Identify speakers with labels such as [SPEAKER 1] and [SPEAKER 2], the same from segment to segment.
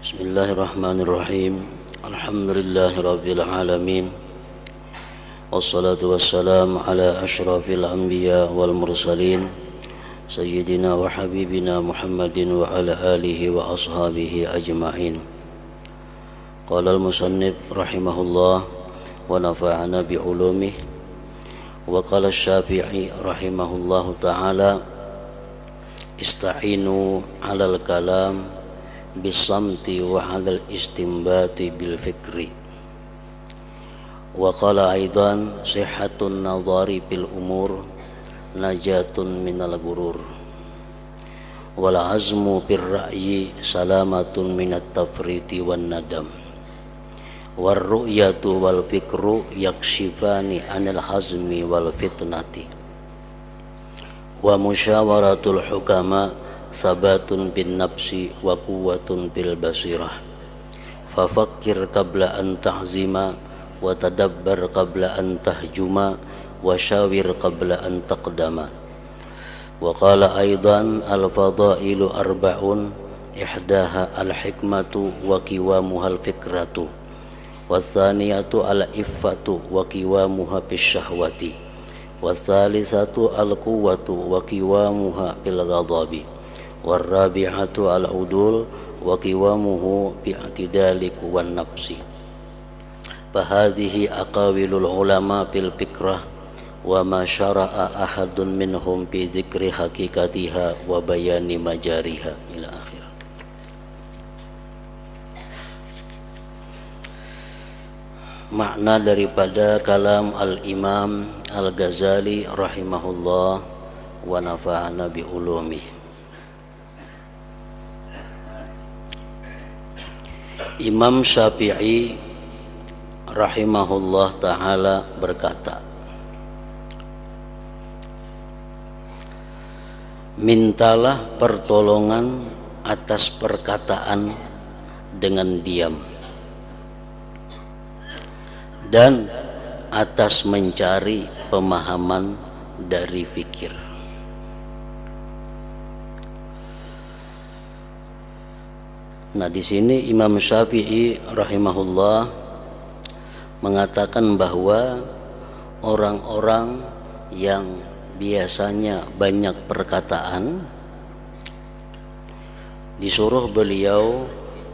[SPEAKER 1] Bismillahirrahmanirrahim. Alhamdulillahirabbil alamin. Wassalatu wassalamu ala asyrafil anbiya wal mursalin sayyidina wa habibina Muhammadin wa ala alihi wa ashabihi ajma'in. Qala al-musannif rahimahullah wa nafa'ana bi ulumihi. Wa qala asy-Syafi'i rahimahullahu ta'ala ista'inu 'alal kalam bisamti wa 'alal istinbati bil fikri. Wa qala aidan sihhatun nadhari bil umur najatun minal gurur wal azmu bir ra'yi salamatun minat tafriti wan nadam war ru'yatu wal fikru yakshifani anil hazmi wal fitnati wa musyawaratul hukama sabatun bin nafsi wa quwwatun bil basirah fafakkir qabla an ta'zima wa tadabbar qabla an tahjuma wa syawir qabla an taqdama. Wa qala aidan al-fadailu arba'un ihdaha al-hikmatu wa qiwamuha al-fikratu wa thaniyatu al-iffatu wa qiwamuha bisyahwati wa thalithatu al-quwwatu wa qiwamuha bil ghadabi wa rabi'atu al-udul wa qiwamuhu bi'tidali wan nafsi. Fahadhihi aqawilul ulama bil fikrah wa ma syara'a ahadun minhum bi dzikri haqiqatiha wa bayani majariha ila akhir. Makna daripada kalam al-Imam Al-Ghazali rahimahullah wa nafa'ana bi ulumi. Imam Syafi'i rahimahullah ta'ala berkata, mintalah pertolongan atas perkataan dengan diam dan atas mencari pemahaman dari fikir. Nah, di sini Imam Syafi'i rahimahullah mengatakan bahwa orang-orang yang biasanya banyak perkataan disuruh beliau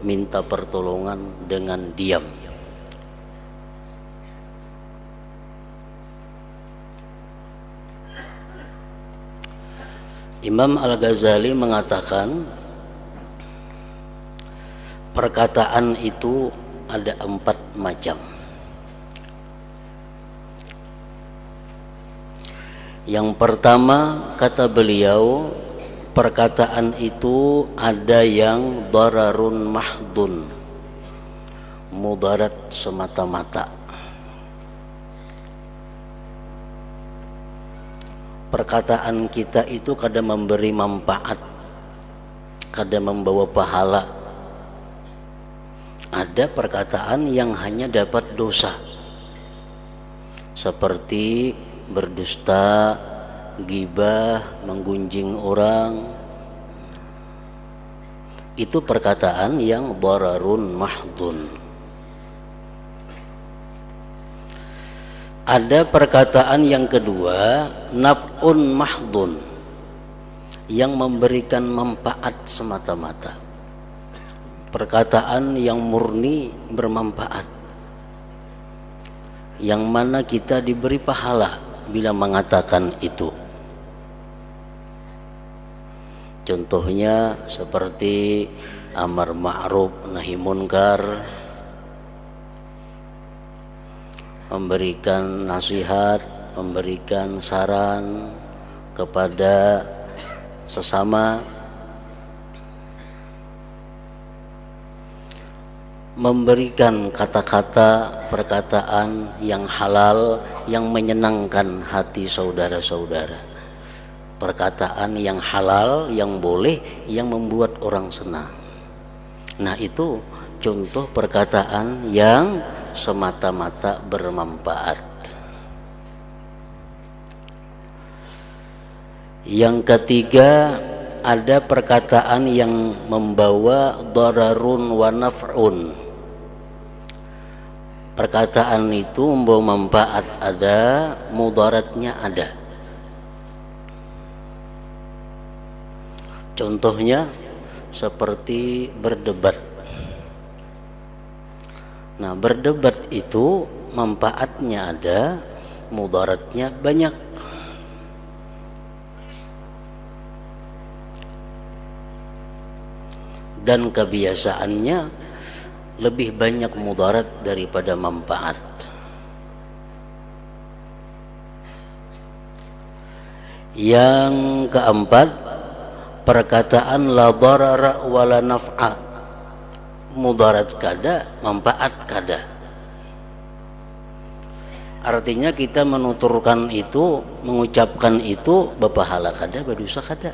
[SPEAKER 1] minta pertolongan dengan diam. Imam Al-Ghazali mengatakan perkataan itu ada 4 macam. Yang pertama, kata beliau, perkataan itu ada yang dararun mahdun, mudarat semata-mata. Perkataan kita itu kadang memberi manfaat, kadang membawa pahala. Ada perkataan yang hanya dapat dosa, seperti berdusta, ghibah, menggunjing orang. Itu perkataan yang dararun mahdun. Ada perkataan yang kedua, naf'un mahdun, yang memberikan manfaat semata-mata. Perkataan yang murni bermanfaat, yang mana kita diberi pahala bila mengatakan itu. Contohnya seperti amar ma'ruf nahi munkar, memberikan nasihat, memberikan saran kepada sesama, memberikan kata-kata perkataan yang halal yang menyenangkan hati saudara-saudara. Perkataan yang halal, yang boleh, yang membuat orang senang. Nah, itu contoh perkataan yang semata-mata bermanfaat. Yang ketiga, ada perkataan yang membawa dararun wa naf'un. Perkataan itu membawa manfaat ada, mudaratnya ada. Contohnya seperti berdebat. Nah, berdebat itu manfaatnya ada, mudaratnya banyak. Dan kebiasaannya lebih banyak mudarat daripada manfaat. Yang keempat, perkataan la darara wala naf'a. Mudarat kada, manfaat kada. Artinya kita menuturkan itu, mengucapkan itu berpahala kada, berdosa kada.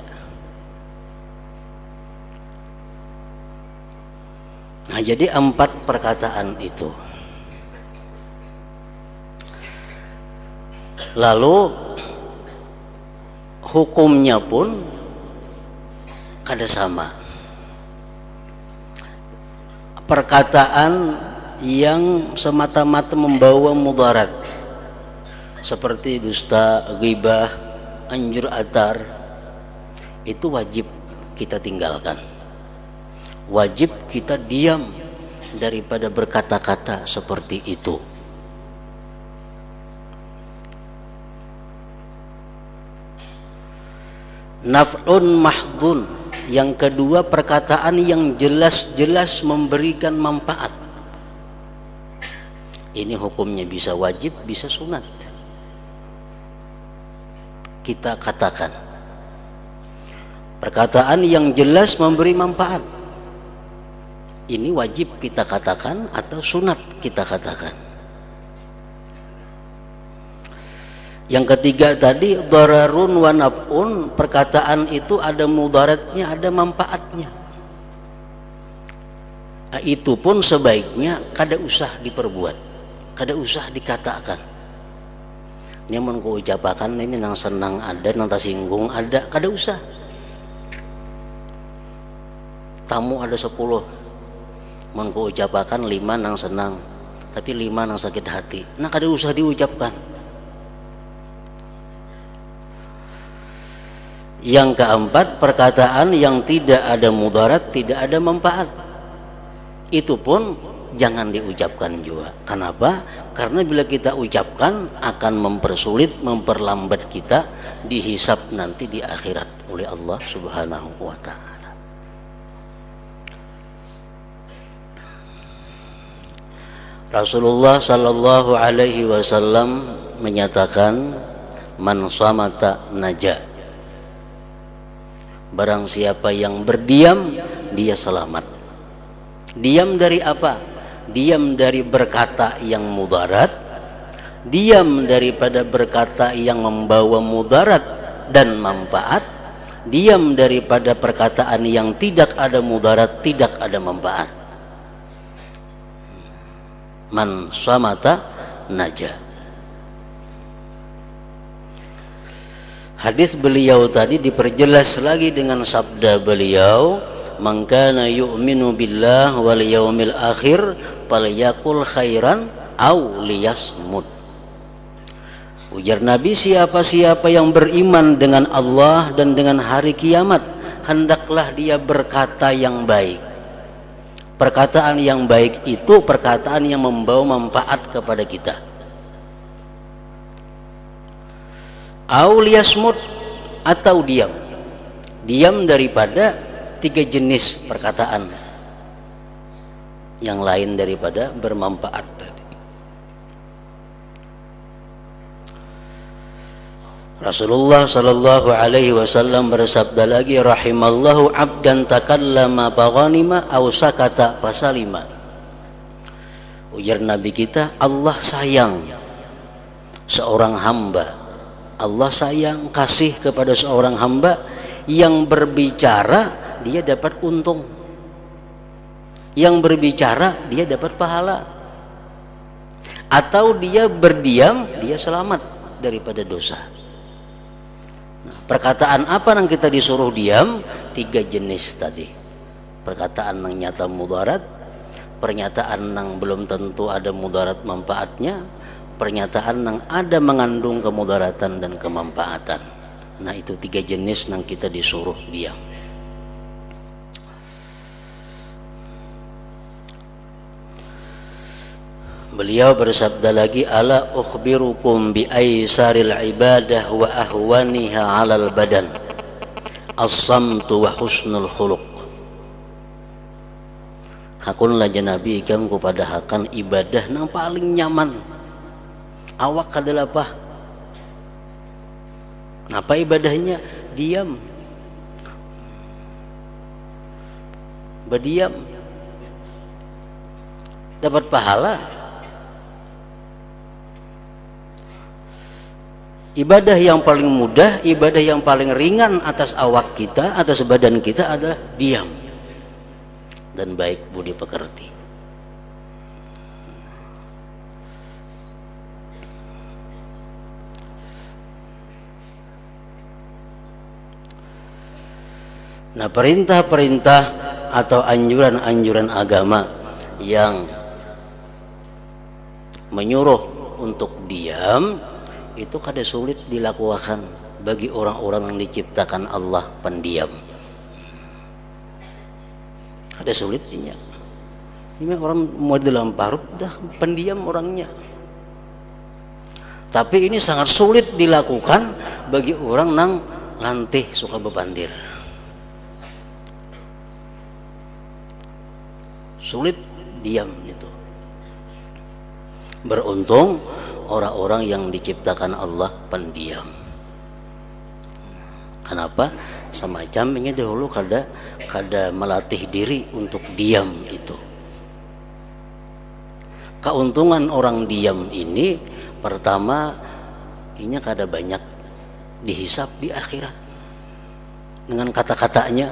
[SPEAKER 1] Nah, jadi 4 perkataan itu. Lalu hukumnya pun kada sama. Perkataan yang semata-mata membawa mudarat seperti dusta, ghibah, anjur atar, itu wajib kita tinggalkan. Wajib kita diam daripada berkata-kata seperti itu. Naf'un mahdun, yang kedua perkataan yang jelas-jelas memberikan manfaat. Ini hukumnya bisa wajib, bisa sunat. Kita katakan perkataan yang jelas memberi manfaat, ini wajib kita katakan atau sunat kita katakan. Yang ketiga tadi dararun wa naf'un, perkataan itu ada mudaratnya, ada manfaatnya. Nah, itu pun sebaiknya kada usah diperbuat, kada usah dikatakan. Ini mun ku ucapakan ini nang senang ada, nang tersinggung ada, kada usah. Tamu ada 10, mun ku ucapakan 5 nang senang, tapi 5 nang sakit hati. Nah, kada usah diucapkan. Yang keempat, perkataan yang tidak ada mudarat, tidak ada manfaat, itu pun jangan diucapkan juga. Kenapa? Karena bila kita ucapkan akan mempersulit, memperlambat kita dihisab nanti di akhirat oleh Allah Subhanahu wa ta'ala. Rasulullah sallallahu alaihi wasallam menyatakan, man samata naja. Barang siapa yang berdiam, dia selamat. Diam dari apa? Diam dari berkata yang mudarat, diam daripada berkata yang membawa mudarat dan manfaat, diam daripada perkataan yang tidak ada mudarat, tidak ada manfaat. Man samata naja. Hadis beliau tadi diperjelas lagi dengan sabda beliau, man kana yu'minu billah wal yaumil akhir falyakul khairan aw liyasmut. Ujar Nabi, siapa-siapa yang beriman dengan Allah dan dengan hari kiamat, hendaklah dia berkata yang baik. Perkataan yang baik itu perkataan yang membawa manfaat kepada kita. Auliyasmut, atau diam. Diam daripada 3 jenis perkataan yang lain daripada bermanfaat tadi. Rasulullah sallallahu alaihi wasallam bersabda lagi, rahimallahu abdan takallama faghanima aw sakata fasalima. Ujar Nabi kita, Allah sayang seorang hamba, Allah sayang, kasih kepada seorang hamba yang berbicara dia dapat untung, yang berbicara dia dapat pahala. atau dia berdiam, dia selamat daripada dosa. Nah, perkataan apa yang kita disuruh diam? 3 jenis tadi. Perkataan yang nyata mudarat, pernyataan yang belum tentu ada mudarat manfaatnya, pernyataan yang ada mengandung kemudaratan dan kemanfaatan. Nah, itu 3 jenis yang kita disuruh diam. Beliau bersabda lagi, ala ukhbirukum bi aisaril ibadah wa ahwaniha 'alal badan, as-samtu wa husnul khuluq. Hakun laja Nabi ikam kepada hakan ibadah yang paling nyaman. Awak adalah apa? Apa ibadahnya? Diam. Berdiam. Dapat pahala. Ibadah yang paling mudah, ibadah yang paling ringan atas awak kita, atas badan kita adalah diam dan baik budi pekerti. Nah, perintah-perintah atau anjuran-anjuran agama yang menyuruh untuk diam itu kada sulit dilakukan bagi orang-orang yang diciptakan Allah pendiam. Ada sulitnya. Ini orang mau dalam parut dah pendiam orangnya. Tapi ini sangat sulit dilakukan bagi orang yang lantih suka bebandir. Sulit diam itu. Beruntung orang-orang yang diciptakan Allah pendiam. Kenapa? Semacam ini dahulu kada melatih diri untuk diam itu. Keuntungan orang diam ini, pertama, ini kada banyak dihisap di akhirat dengan kata-katanya.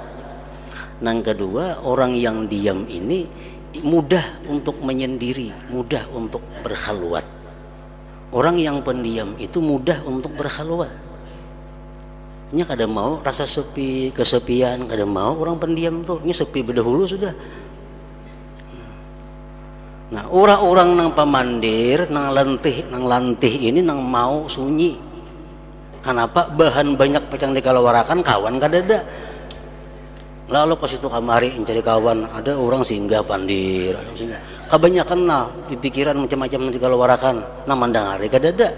[SPEAKER 1] Yang kedua, orang yang diam ini mudah untuk menyendiri, mudah untuk berkhalwat. Orang yang pendiam itu mudah untuk berkhalwat. Nya kada mau rasa sepi, kesepian, kada mau orang pendiam tuh. Ini sepi berdahulu sudah. Nah, orang-orang nang pamandir, nang lantih ini nang mau sunyi. Kenapa? Bahan banyak pecang dikalawarakan, kawan kada ada. Lalu pas itu kamari mencari kawan, ada orang singgah pandir. Kebanyakan nah di pikiran macam-macam dikalawarakan, nah mandang hari kada ada.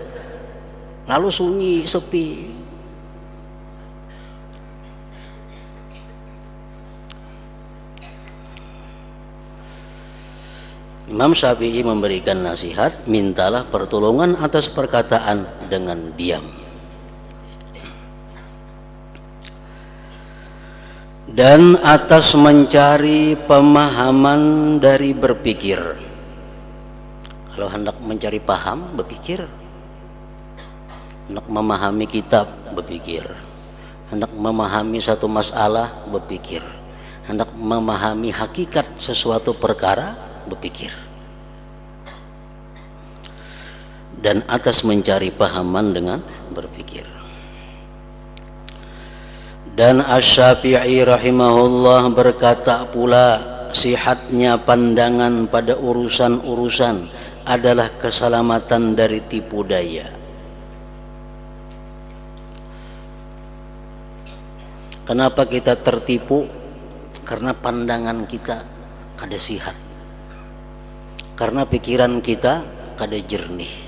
[SPEAKER 1] Lalu sunyi, sepi. Imam Syafi'i memberikan nasihat, mintalah pertolongan atas perkataan dengan diam. Dan atas mencari pemahaman dari berpikir. Kalau hendak mencari paham, berpikir. Hendak memahami kitab, berpikir. Hendak memahami satu masalah, berpikir. Hendak memahami hakikat sesuatu perkara, berpikir. Dan atas mencari pahaman dengan berpikir. Dan Asy-Syafi'i rahimahullah berkata pula, sihatnya pandangan pada urusan-urusan adalah keselamatan dari tipu daya. Kenapa kita tertipu? Karena pandangan kita kada sihat. Karena pikiran kita kada jernih.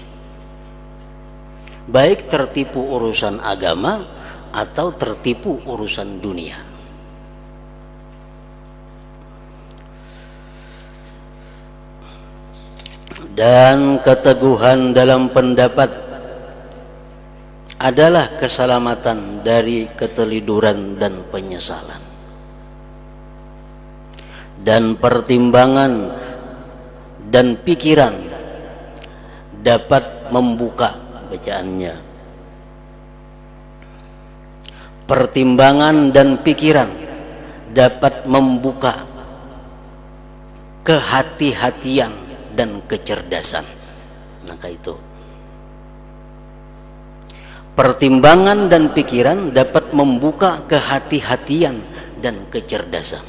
[SPEAKER 1] Baik tertipu urusan agama atau tertipu urusan dunia. Dan keteguhan dalam pendapat adalah keselamatan dari keteliduran dan penyesalan. Dan pertimbangan dan pikiran dapat membuka bacaannya. Pertimbangan dan pikiran dapat membuka kehati-hatian dan kecerdasan. Maka itu pertimbangan dan pikiran dapat membuka kehati-hatian dan kecerdasan.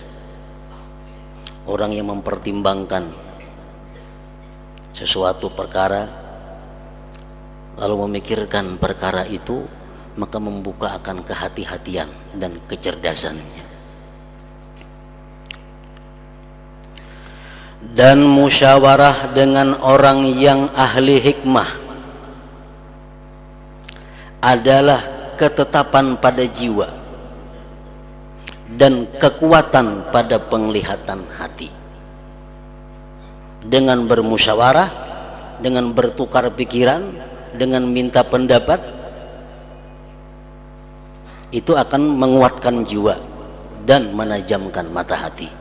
[SPEAKER 1] Orang yang mempertimbangkan sesuatu perkara lalu memikirkan perkara itu, maka membuka akan kehati-hatian dan kecerdasannya. Dan musyawarah dengan orang yang ahli hikmah adalah ketetapan pada jiwa dan kekuatan pada penglihatan hati. Dengan bermusyawarah, dengan bertukar pikiran, dengan minta pendapat, itu akan menguatkan jiwa dan menajamkan mata hati.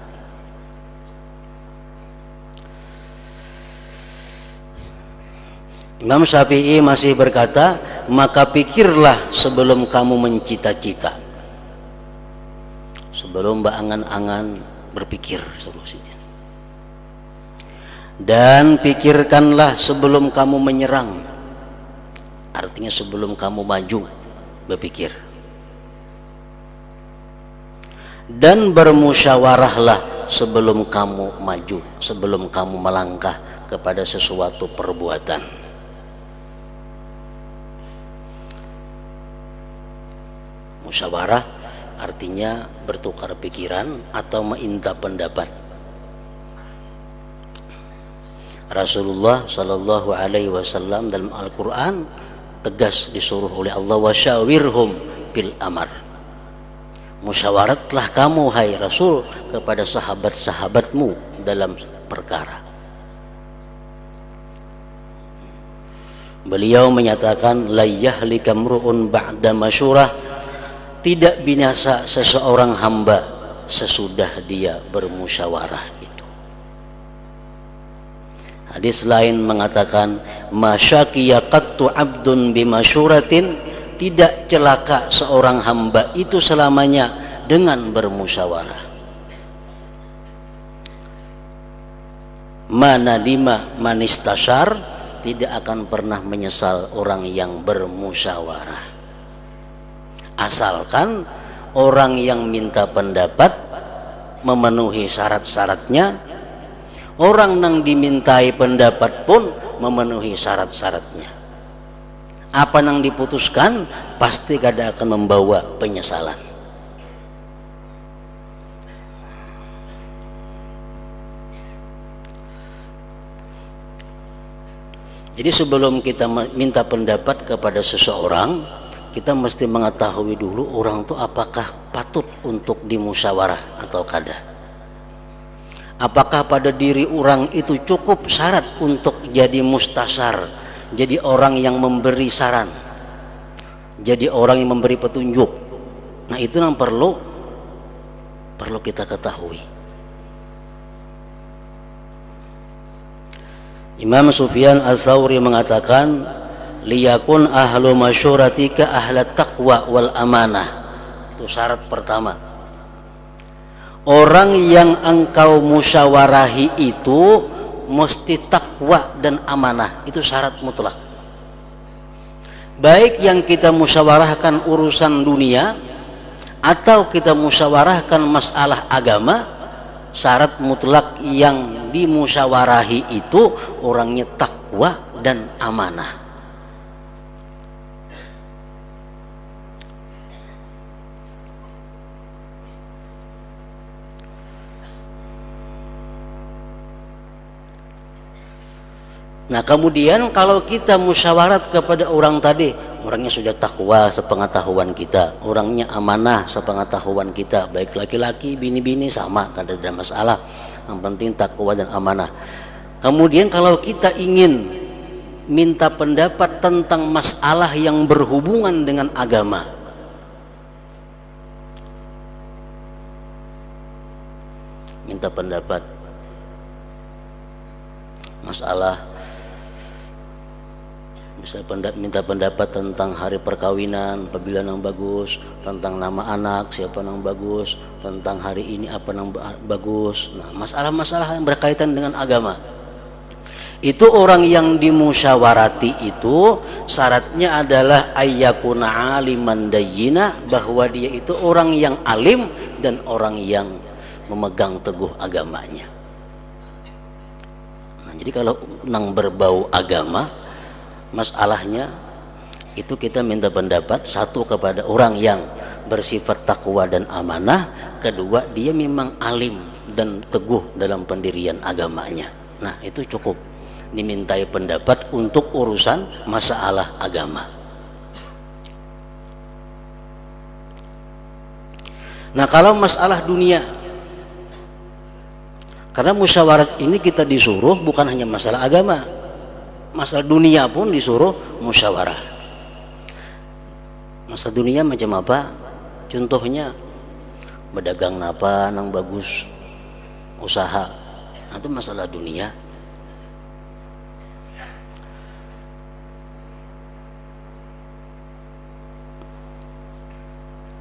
[SPEAKER 1] Imam Syafi'i masih berkata, maka pikirlah sebelum kamu mencita-cita. Sebelum berangan-angan berpikir solusinya. Dan pikirkanlah sebelum kamu menyerang. Artinya sebelum kamu maju berpikir. Dan bermusyawarahlah sebelum kamu maju, sebelum kamu melangkah kepada sesuatu perbuatan. Musyawarah artinya bertukar pikiran atau minta pendapat. Rasulullah Shallallahu Alaihi Wasallam dalam Al-Quran tegas disuruh oleh Allah, wasyawirhum bil amar. Musyawaratlah kamu hai Rasul kepada sahabat-sahabatmu dalam perkara. Beliau menyatakan, la yahlika mru'un ba'da masyurah, tidak binasa seseorang hamba sesudah dia bermusyawarah itu. Hadis lain mengatakan, masyaqiya qattu abdun bimasyuratin, tidak celaka seorang hamba itu selamanya dengan bermusyawarah. Manadima manistasyar, tidak akan pernah menyesal orang yang bermusyawarah. Asalkan orang yang minta pendapat memenuhi syarat-syaratnya, orang yang dimintai pendapat pun memenuhi syarat-syaratnya. Apa yang diputuskan pasti kada akan membawa penyesalan. Jadi sebelum kita minta pendapat kepada seseorang, kita mesti mengetahui dulu orang itu apakah patut untuk dimusyawarah atau kada. Apakah pada diri orang itu cukup syarat untuk jadi mustasyar, jadi orang yang memberi saran, jadi orang yang memberi petunjuk. Nah itu yang perlu kita ketahui. Imam Sufyan Ats-Tsauri mengatakan, liyakun ahlu masyuratika ahlat taqwa wal amanah. Itu syarat pertama. Orang yang engkau musyawarahi itu mesti takwa dan amanah. Itu syarat mutlak. Baik yang kita musyawarahkan urusan dunia atau kita musyawarahkan masalah agama, syarat mutlak yang dimusyawarahi itu orangnya takwa dan amanah. Nah kemudian kalau kita musyawarat kepada orang tadi, orangnya sudah takwa sepengetahuan kita, orangnya amanah sepengetahuan kita, baik laki-laki, bini-bini sama, tidak ada masalah, yang penting takwa dan amanah. Kemudian kalau kita ingin minta pendapat tentang masalah yang berhubungan dengan agama, minta pendapat masalah, bisa minta pendapat tentang hari perkawinan, pemilihan yang bagus, tentang nama anak siapa yang bagus, tentang hari ini apa yang bagus. Nah, masalah-masalah yang berkaitan dengan agama. Itu orang yang dimusyawarati itu syaratnya adalah ayyakuna aliman dayyina, bahwa dia itu orang yang alim dan orang yang memegang teguh agamanya. Nah, jadi kalau nang berbau agama, masalahnya itu kita minta pendapat satu kepada orang yang bersifat takwa dan amanah, kedua dia memang alim dan teguh dalam pendirian agamanya. Nah, itu cukup dimintai pendapat untuk urusan masalah agama. Nah, kalau masalah dunia, karena musyawarat ini kita disuruh bukan hanya masalah agama, masalah dunia pun disuruh musyawarah. Masalah dunia macam apa? Contohnya berdagang napa nang bagus, usaha, nah, itu masalah dunia.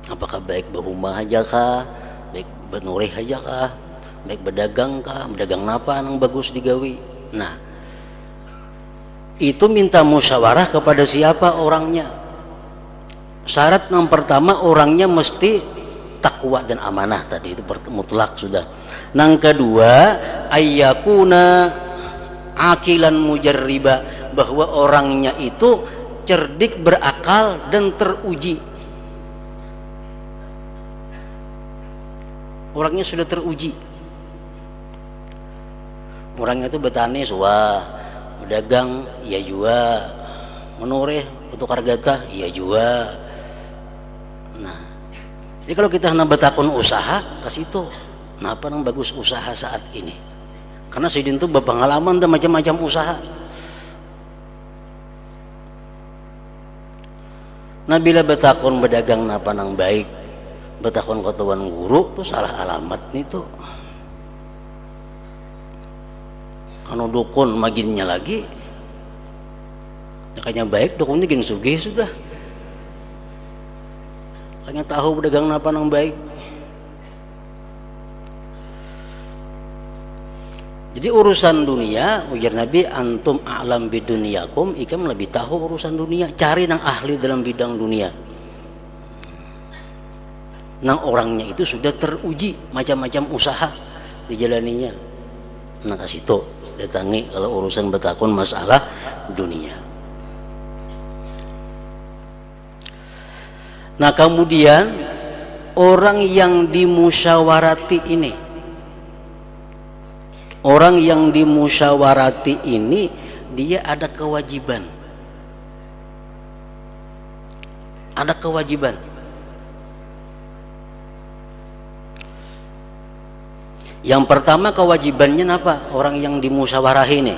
[SPEAKER 1] Apakah baik berumah aja kah, baik bernurih aja kah, baik berdagang kah, berdagang napa nang bagus digawi. Nah, itu minta musyawarah kepada siapa orangnya. Syarat yang pertama orangnya mesti takwa dan amanah, tadi itu mutlak sudah. Yang kedua ayyakuna akilan mujarriba, bahwa orangnya itu cerdik, berakal dan teruji. Orangnya sudah teruji. Orangnya itu betani suah, berdagang ya juga, menoreh untuk hargata ya juga. Nah, jadi kalau kita hendak betakun usaha kasih itu, kenapa nang bagus usaha saat ini? Karena Sayyidin itu berpengalaman dan macam-macam usaha. Nah, bila betakun berdagang napa nang baik, betakun ketuan guru tuh salah alamat nih tuh. Anu dukun maginnya lagi, kayaknya baik dukunnya geng sugih sudah. Kayaknya tahu berdagang napa nang baik. Jadi urusan dunia, ujar Nabi, antum a'lam bidunyakum, ikam lebih tahu urusan dunia. Cari nang ahli dalam bidang dunia. Nang orangnya itu sudah teruji macam-macam usaha dijalaninya. Nah, kasih itu datangi kalau urusan betakun masalah dunia. Nah, kemudian orang yang dimusyawarati ini, orang yang dimusyawarati ini dia ada kewajiban. Ada kewajiban. Yang pertama kewajibannya apa? Orang yang dimusyawarah ini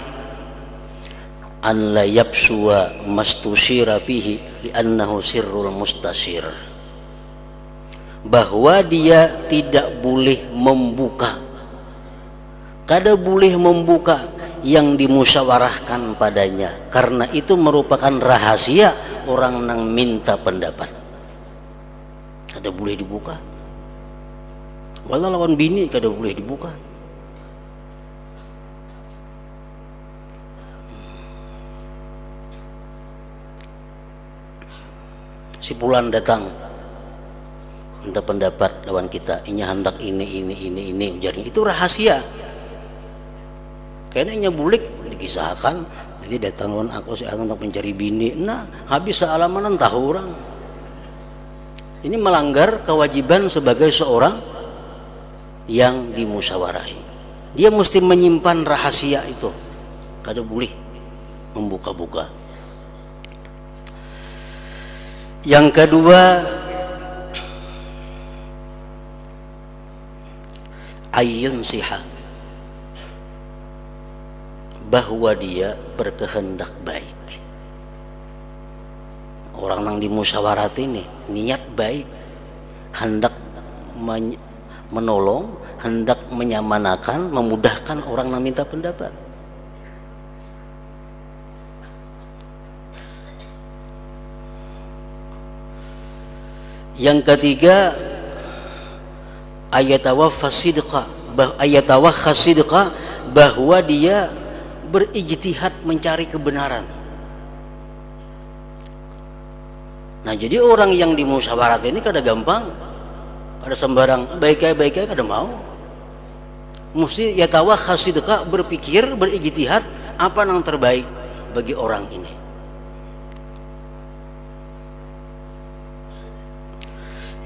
[SPEAKER 1] an la yabsuwa mastusyira fihi li'annahu sirrul mustasyir, bahwa dia tidak boleh membuka, kada boleh membuka yang dimusyawarahkan padanya, karena itu merupakan rahasia orang nang minta pendapat. Kada boleh dibuka. Walau lawan bini kada boleh dibuka. Si pulan datang minta pendapat lawan kita, ini hendak ini ujarnya, itu rahasia. Kayaknya bulik dikisahkan, jadi datang lawan aku si untuk mencari bini. Nah, habis sealamanan tahu orang. Ini melanggar kewajiban sebagai seorang yang dimusyawarahi. Dia mesti menyimpan rahasia itu, kada boleh membuka-buka. Yang kedua ayun siha, bahwa dia berkehendak baik. Orang yang dimusyawarati ini niat baik, hendak menolong, hendak menyamanakan, memudahkan orang yang minta pendapat. Yang ketiga ayatawaffa sidqa, bahwa dia berijtihad mencari kebenaran. Nah, jadi orang yang di musyawarah ini kada gampang, kada sembarang baik-baik kada mau. Mesti ya tawa khasidka, berpikir, berijtihad apa yang terbaik bagi orang ini.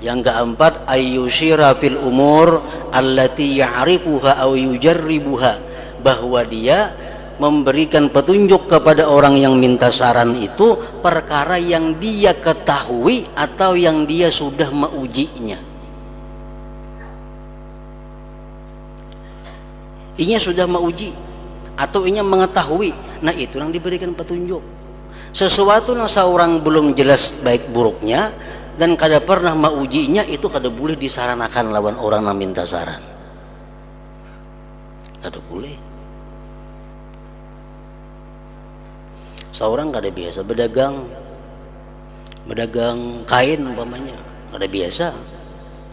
[SPEAKER 1] Yang keempat, ayyushira fil umur allati ya'rifuha aw yujarribuha, bahwa dia memberikan petunjuk kepada orang yang minta saran itu perkara yang dia ketahui atau yang dia sudah mengujinya. Inya sudah menguji atau inya mengetahui, nah itu yang diberikan petunjuk. Sesuatu yang seorang belum jelas baik buruknya dan kada pernah mengujinya, itu kada boleh disaranakan lawan orang yang minta saran, kada boleh. Seorang kada biasa berdagang kain umpamanya, kada biasa.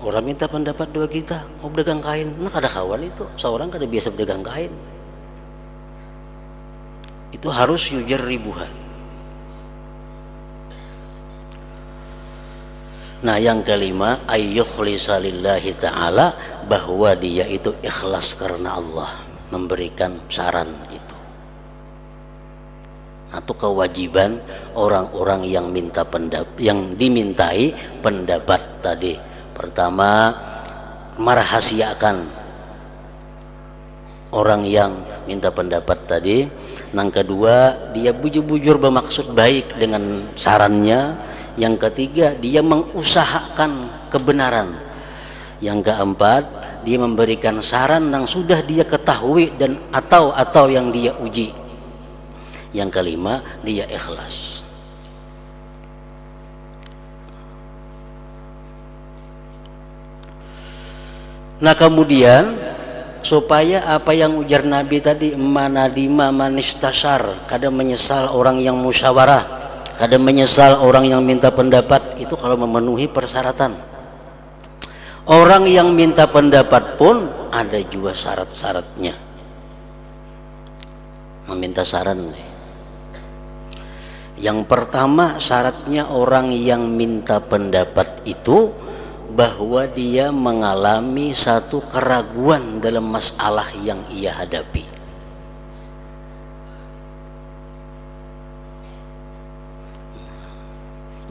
[SPEAKER 1] Orang minta pendapat dua kita, mau berdagang kain, nah kada kawan itu. Seorang kada biasa berdagang kain, itu harus yujarribuha. Nah, yang kelima, ayyukhlisa lillahi ta'ala, bahwa dia itu ikhlas karena Allah memberikan saran itu. Atau kewajiban orang-orang yang minta yang dimintai pendapat tadi. Pertama, merahasiakan orang yang minta pendapat tadi. Yang kedua, dia bujur-bujur bermaksud baik dengan sarannya. Yang ketiga, dia mengusahakan kebenaran. Yang keempat, dia memberikan saran yang sudah dia ketahui dan atau yang dia uji. Yang kelima, dia ikhlas. Nah, kemudian supaya apa yang ujar Nabi tadi, manadima manistasar, kadang menyesal orang yang musyawarah, kada menyesal orang yang minta pendapat, itu kalau memenuhi persyaratan. Orang yang minta pendapat pun ada juga syarat-syaratnya. Meminta saran. Yang pertama, syaratnya orang yang minta pendapat itu bahwa dia mengalami satu keraguan dalam masalah yang ia hadapi.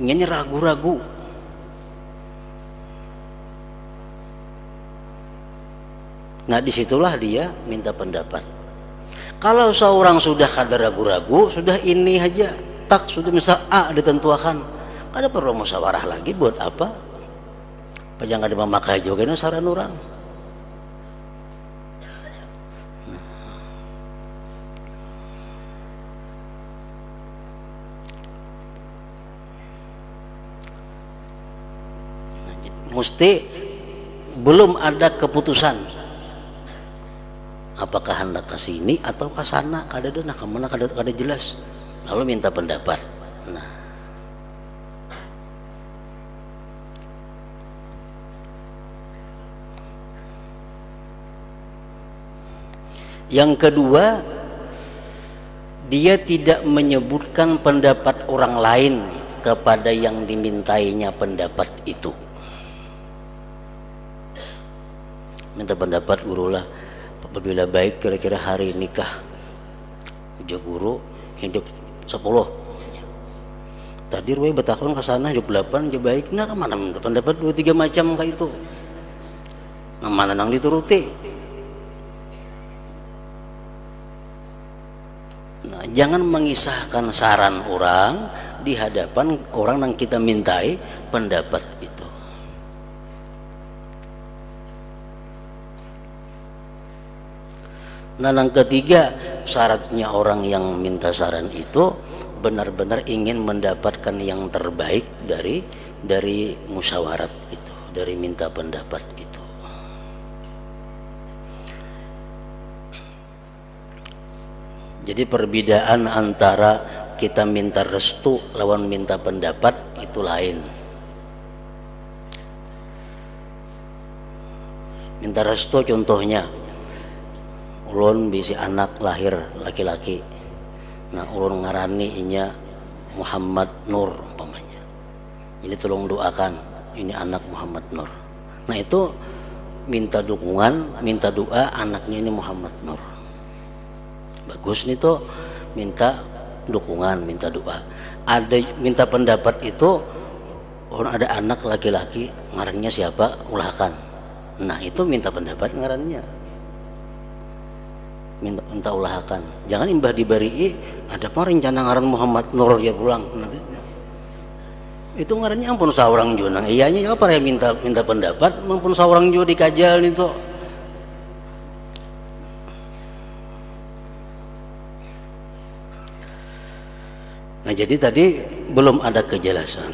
[SPEAKER 1] Ini ragu-ragu. Nah, disitulah dia minta pendapat. Kalau seorang sudah kada ragu-ragu, sudah ini aja, tak sudah misal A ditentukan, kada perlu musyawarah lagi, buat apa? Jangan ada memakai juga ini saran orang. Mesti belum ada keputusan apakah hendak ke sini atau ke sana, kada ada, nah kemana kada jelas, lalu minta pendapat. Nah, yang kedua, dia tidak menyebutkan pendapat orang lain kepada yang dimintainya pendapat itu. Minta pendapat guru lah, apabila baik kira-kira hari nikah uja guru hidup 10 tadi ruwe betakon ke sana hidup 8 aja baik, nah kemana minta pendapat 2-3 macam kayak itu, nah mana nang dituruti. Nah, jangan mengisahkan saran orang di hadapan orang yang kita mintai pendapat itu. Nah, yang ketiga, syaratnya orang yang minta saran itu benar-benar ingin mendapatkan yang terbaik dari musyawarat itu, dari minta pendapat itu. Jadi perbedaan antara kita minta restu lawan minta pendapat itu lain. Minta restu contohnya, ulun bisi anak lahir laki-laki, nah ulun ngarani inya Muhammad Nur umpamanya, jadi tolong doakan ini anak Muhammad Nur. Nah itu minta dukungan, minta doa anaknya ini Muhammad Nur. Bagus nih tuh, minta dukungan, minta doa. Ada minta pendapat itu, orang ada anak laki-laki ngarannya siapa, ulahkan. Nah itu minta pendapat ngarannya, minta ulahkan. Jangan imbah dibari ada apa rencana ngaran Muhammad Nur ya pulang. Itu ngarannya ampun saurang junang. Iyanya apa ya minta pendapat, ampun saurang juga dikajal itu. Nah jadi tadi belum ada kejelasan.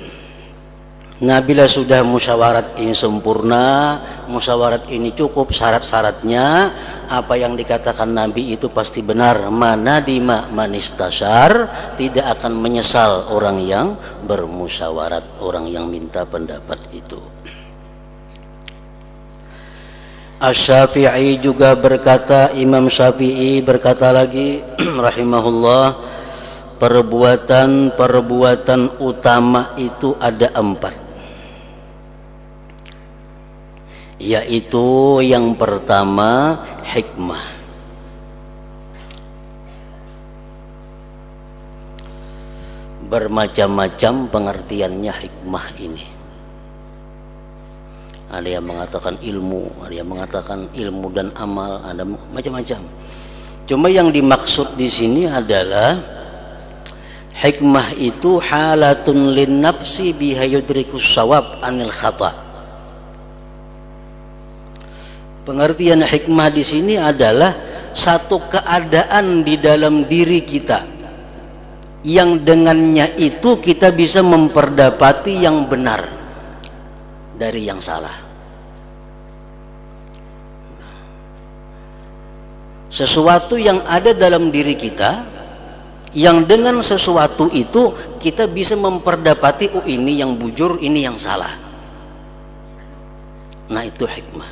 [SPEAKER 1] Nah bila sudah musyawarat ini sempurna, musyawarat ini cukup syarat-syaratnya, apa yang dikatakan Nabi itu pasti benar. Mana dima manistasar, tidak akan menyesal orang yang bermusyawarat, orang yang minta pendapat itu. Asy-Syafi'i juga berkata, Imam Syafi'i berkata lagi rahimahullah, perbuatan utama itu ada 4, yaitu yang pertama hikmah. Bermacam-macam pengertiannya hikmah ini. Ada yang mengatakan ilmu, ada yang mengatakan ilmu dan amal, ada macam-macam. Cuma yang dimaksud di sini adalah hikmah itu halatun lin nafsi biha yudrikus shawab anil khata'. Pengertian hikmah di sini adalah satu keadaan di dalam diri kita yang dengannya itu kita bisa memperdapati yang benar dari yang salah. Sesuatu yang ada dalam diri kita yang dengan sesuatu itu kita bisa memperdapati, oh ini yang bujur, ini yang salah. Nah itu hikmah.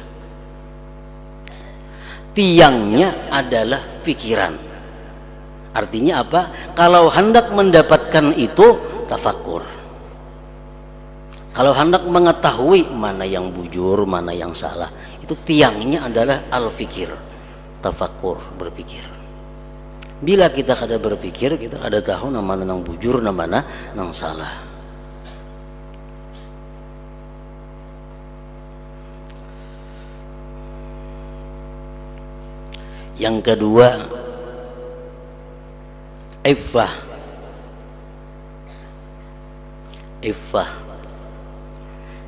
[SPEAKER 1] Tiangnya adalah pikiran. Artinya apa? Kalau hendak mendapatkan itu tafakur. Kalau hendak mengetahui mana yang bujur, mana yang salah, itu tiangnya adalah al-fikir, tafakur, berpikir. Bila kita kada berpikir, kita kada tahu mana yang bujur, mana yang salah. Yang kedua, iffah.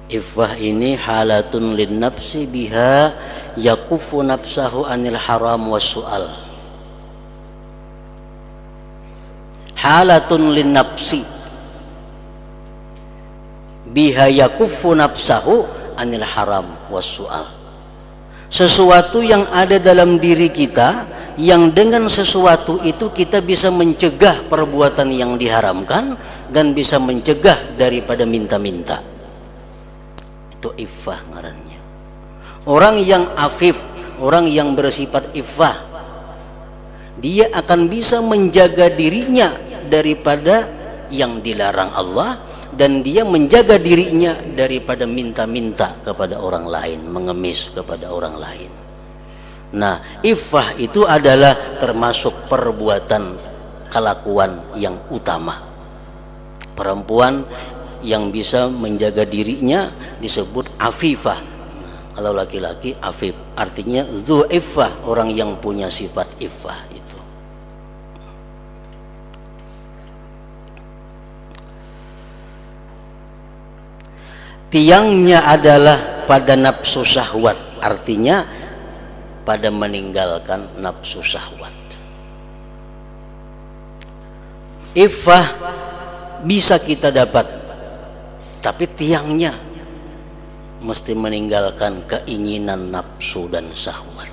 [SPEAKER 1] Iffah ini halatun lin nafsi biha yakufu nafsahu anil haram was su'al. Halatun lin nafsi biha yakufu nafsahu anil haram was su'al. Sesuatu yang ada dalam diri kita yang dengan sesuatu itu kita bisa mencegah perbuatan yang diharamkan dan bisa mencegah daripada minta-minta. Itu iffah ngarannya. Orang yang afif, orang yang bersifat iffah, dia akan bisa menjaga dirinya daripada yang dilarang Allah, dan dia menjaga dirinya daripada minta-minta kepada orang lain, mengemis kepada orang lain. Nah, iffah itu adalah termasuk perbuatan kelakuan yang utama. Perempuan yang bisa menjaga dirinya disebut afifah. Kalau laki-laki afif, artinya dzu iffah, orang yang punya sifat iffah itu. Tiangnya adalah pada nafsu syahwat, artinya pada meninggalkan nafsu syahwat. Iffah bisa kita dapat, tapi tiangnya mesti meninggalkan keinginan nafsu dan syahwat.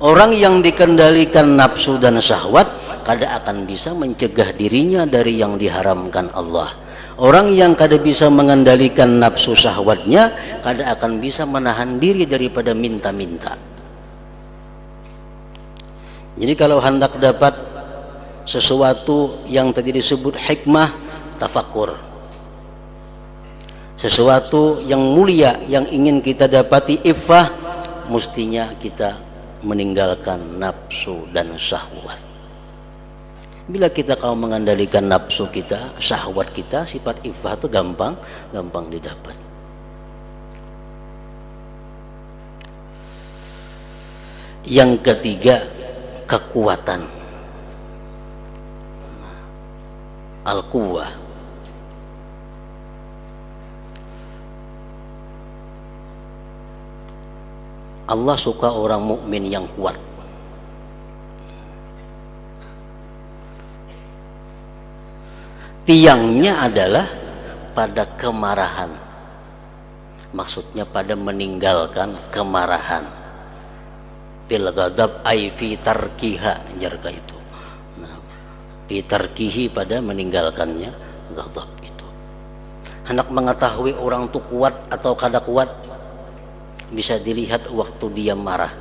[SPEAKER 1] Orang yang dikendalikan nafsu dan syahwat kada akan bisa mencegah dirinya dari yang diharamkan Allah. Orang yang kada bisa mengendalikan nafsu syahwatnya kada akan bisa menahan diri daripada minta-minta. Jadi kalau hendak dapat sesuatu yang tadi disebut hikmah, tafakur. Sesuatu yang mulia yang ingin kita dapati iffah, mestinya kita meninggalkan nafsu dan syahwat. Bila kita kalau mengendalikan nafsu kita, syahwat kita, sifat iffah itu gampang didapat. Yang ketiga, kekuatan, al-quwwah. Allah suka orang mukmin yang kuat. Tiangnya adalah pada kemarahan, maksudnya pada meninggalkan kemarahan. Bil ghadab ay fi tarkiha, jarga itu. Nah, fi tarkihi, pada meninggalkannya ghadab itu. Hendak mengetahui orang itu kuat atau kada kuat bisa dilihat waktu dia marah.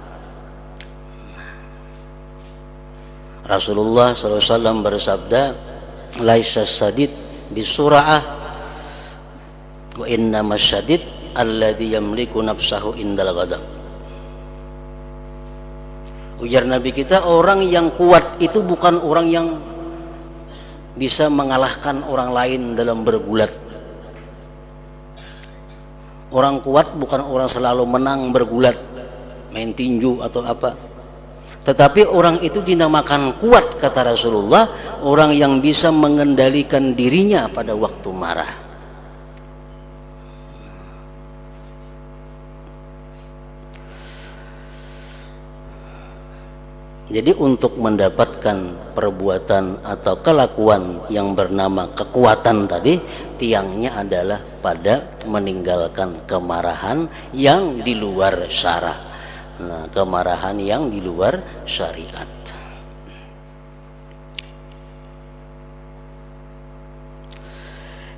[SPEAKER 1] Rasulullah SAW bersabda, laisa sadid bisura'ah wa innama syadid alladhi yamliku nafsahu indal ghadab. Ujar Nabi kita, orang yang kuat itu bukan orang yang bisa mengalahkan orang lain dalam bergulat. Orang kuat bukan orang selalu menang bergulat, main tinju atau apa. Tetapi orang itu dinamakan kuat, kata Rasulullah, orang yang bisa mengendalikan dirinya pada waktu marah. Jadi untuk mendapatkan perbuatan atau kelakuan yang bernama kekuatan tadi, tiangnya adalah pada meninggalkan kemarahan yang di luar syara. Nah, kemarahan yang di luar syariat.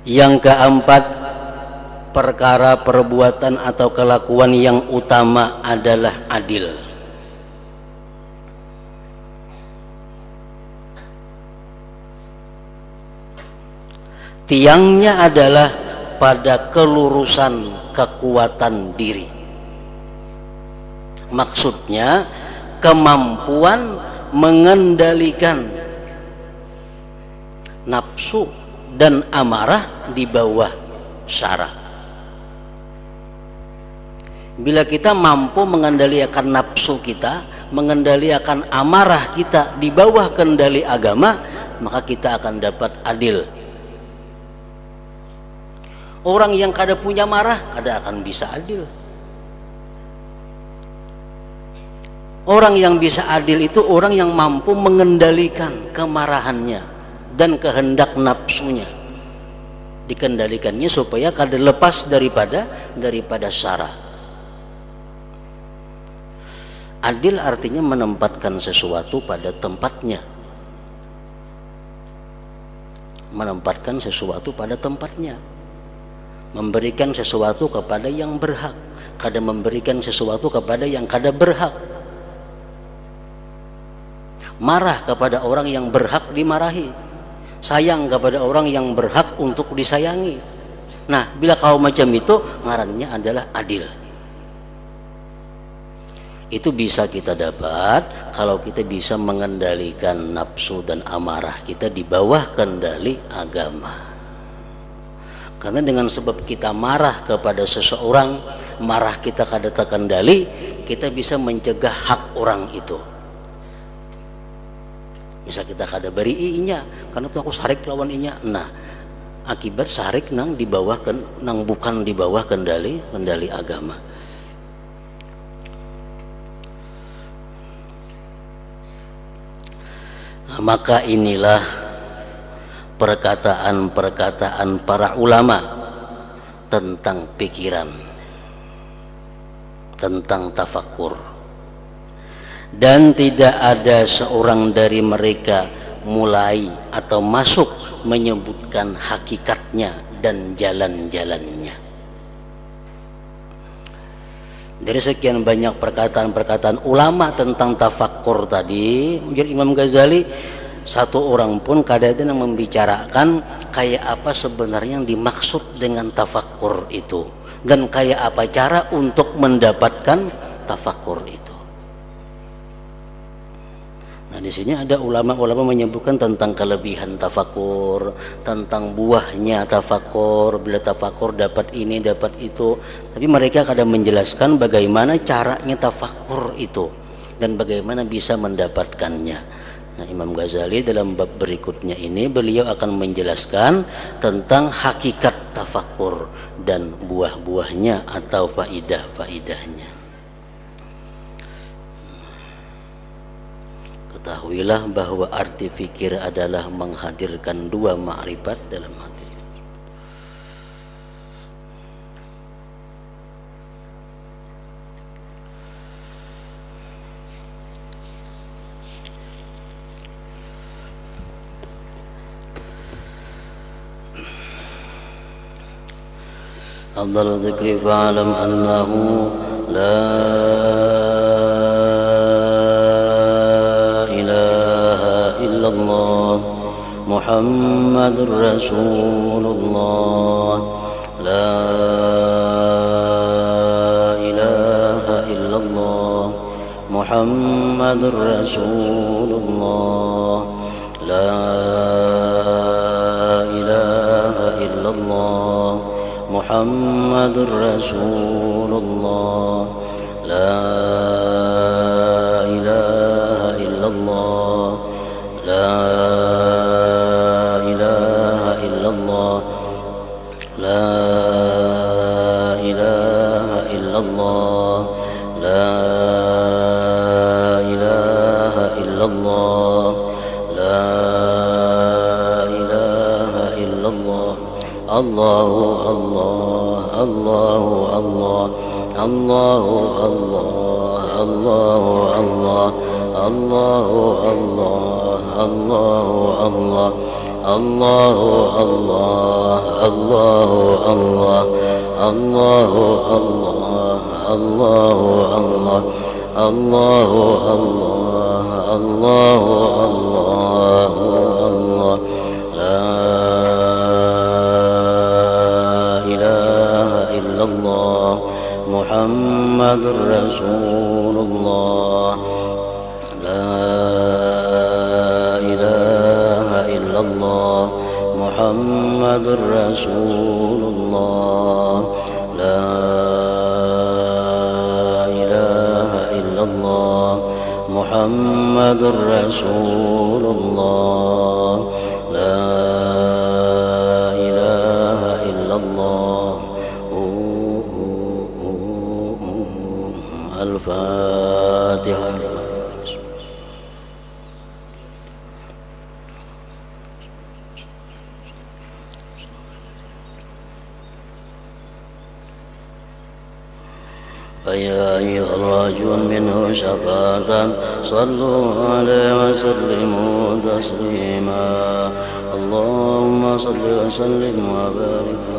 [SPEAKER 1] Yang keempat, perkara perbuatan atau kelakuan yang utama adalah adil. Tiangnya adalah pada kelurusan kekuatan diri. Maksudnya kemampuan mengendalikan nafsu dan amarah di bawah syara. Bila kita mampu mengendalikan nafsu kita, mengendalikan amarah kita di bawah kendali agama, maka kita akan dapat adil. Orang yang kada punya marah, kada akan bisa adil. Orang yang bisa adil itu orang yang mampu mengendalikan kemarahannya dan kehendak nafsunya, dikendalikannya supaya kada lepas daripada syara. Adil artinya menempatkan sesuatu pada tempatnya, menempatkan sesuatu pada tempatnya, memberikan sesuatu kepada yang berhak, kada memberikan sesuatu kepada yang kada berhak. Marah kepada orang yang berhak dimarahi, sayang kepada orang yang berhak untuk disayangi. Nah, bila kau macam itu, ngarannya adalah adil. Itu bisa kita dapat kalau kita bisa mengendalikan nafsu dan amarah kita di bawah kendali agama. Karena dengan sebab kita marah kepada seseorang, marah kita kada terkendali, kita bisa mencegah hak orang itu. Bisa kita kada beri inya, karena tuh aku sarik lawan inya. Nah, akibat sarik nang di bawah nang bukan di bawah kendali agama. Nah, maka inilah perkataan-perkataan para ulama tentang pikiran, tentang tafakur. Dan tidak ada seorang dari mereka mulai atau masuk menyebutkan hakikatnya dan jalan-jalannya. Dari sekian banyak perkataan-perkataan ulama tentang tafakkur tadi, ujar Imam Ghazali, satu orang pun kadang-kadang membicarakan kayak apa sebenarnya yang dimaksud dengan tafakkur itu, dan kayak apa cara untuk mendapatkan tafakkur itu. Nah, di sini ada ulama-ulama menyebutkan tentang kelebihan tafakur, tentang buahnya tafakur, bila tafakur dapat ini, dapat itu. Tapi mereka kadang menjelaskan bagaimana caranya tafakur itu dan bagaimana bisa mendapatkannya. Nah, Imam Ghazali dalam bab berikutnya ini beliau akan menjelaskan tentang hakikat tafakur dan buah-buahnya atau faidah-faidahnya. Ketahuilah bahwa arti fikir adalah menghadirkan dua ma'rifat dalam hati. Afdhalu dzikri fa'lam annahu la Muhammadur Rasulullah, la ilaha illallah Muhammadur Rasulullah, la ilaha illallah Muhammadur Rasulullah, la ilaha illallah, la Allahu Allah, Allahu Allah, Allahu Allah, Allahu Allah, Allahu Allah, Allahu Allah, Allahu Allah, Allahu Allah, Allahu Allah, Allahu Allah, Allahu Allah, Allahu Allah, Muhammadur Rasulullah, la ilaha illallah Muhammadur Rasulullah, la ilaha illallah Muhammadur Rasulullah, la ilaha illallah. Al-Fatihah. فيا أيها الراجون منه شفاعة صلوا عليه وسلموا تسليما اللهم صل وسلم وبارك